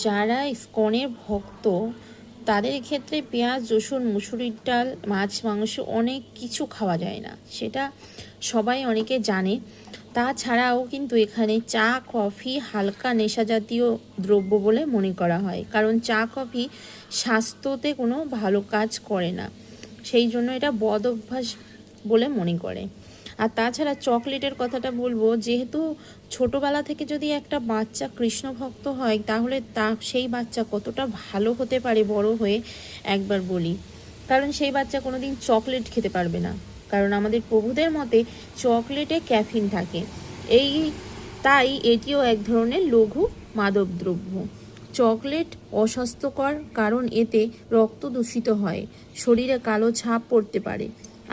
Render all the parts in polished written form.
যারা ইসকনের ভক্ত তাদের ক্ষেত্রে পেঁয়াজ, রসুন, মুসুরির ডাল, মাছ, মাংস অনেক কিছু খাওয়া যায় না, সেটা সবাই অনেকে জানে। তাছাড়াও কিন্তু এখানে চা, কফি হালকা নেশা জাতীয় দ্রব্য বলে মনে করা হয়, কারণ চা, কফি স্বাস্থ্যতে কোনো ভালো কাজ করে না, সেই জন্য এটা বদ অভ্যাস বলে মনে করে। আর তাছাড়া চকলেটের কথাটা বলবো, যেহেতু ছোটোবেলা থেকে যদি একটা বাচ্চা কৃষ্ণ ভক্ত হয় তাহলে সেই বাচ্চা কতটা ভালো হতে পারে বড় হয়ে একবার বলি। কারণ সেই বাচ্চা কোনো দিন চকলেট খেতে পারবে না, কারণ আমাদের প্রভুদের মতে চকলেটে ক্যাফিন থাকে। এই তাই এটিও এক ধরনের লঘু মাদক দ্রব্য। চকলেট অস্বাস্থ্যকর, কারণ এতে রক্ত দূষিত হয়, শরীরে কালো ছাপ পড়তে পারে।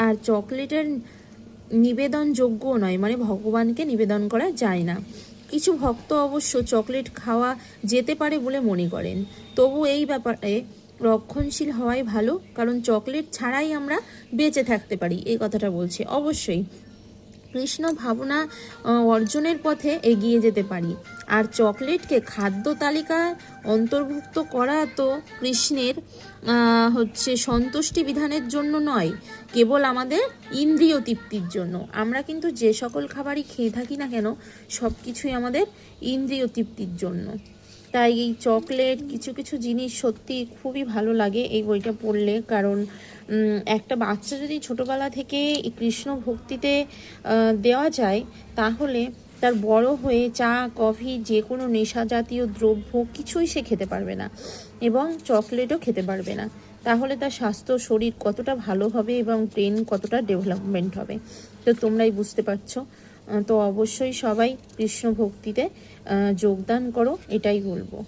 আর চকলেটের নিবেদনযোগ্যও নয়, মানে ভগবানকে নিবেদন করা যায় না। কিছু ভক্ত অবশ্য চকলেট খাওয়া যেতে পারে বলে মনে করেন, তবু এই ব্যাপারে রক্ষণশীল হওয়াই ভালো, কারণ চকলেট ছাড়াই আমরা বেঁচে থাকতে পারি, এই কথাটা বলছে। অবশ্যই কৃষ্ণ ভাবনা অর্জনের পথে এগিয়ে যেতে পারি। আর চকলেটকে খাদ্য তালিকায় অন্তর্ভুক্ত করা তো কৃষ্ণের সন্তুষ্টি বিধানের জন্য নয়, কেবল আমাদের ইন্দ্রিয় তৃপ্তির জন্য। আমরা কিন্তু যে সকল খাবারই খেয়ে থাকি না কেন, সব কিছুই আমাদের ইন্দ্রিয় তৃপ্তির জন্য। তাই এই চকলেট, কিছু কিছু জিনিস সত্যি খুবই ভালো লাগে এই বইটা পড়লে, কারণ একটা বাচ্চা যদি ছোটোবেলা থেকে কৃষ্ণ ভক্তিতে দেওয়া যায়, তাহলে তার বড় হয়ে চা, কফি, যে কোনো নেশা জাতীয় দ্রব্য কিছুই সে খেতে পারবে না, এবং চকলেটও খেতে পারবে না। তাহলে তার স্বাস্থ্য, শরীর কতটা ভালো হবে এবং ব্রেন কতটা ডেভেলপমেন্ট হবে, তো তোমরাই বুঝতে পারছো। তো অবশ্যই সবাই কৃষ্ণ ভক্তিতে যোগদান করো, এটাই বলবো।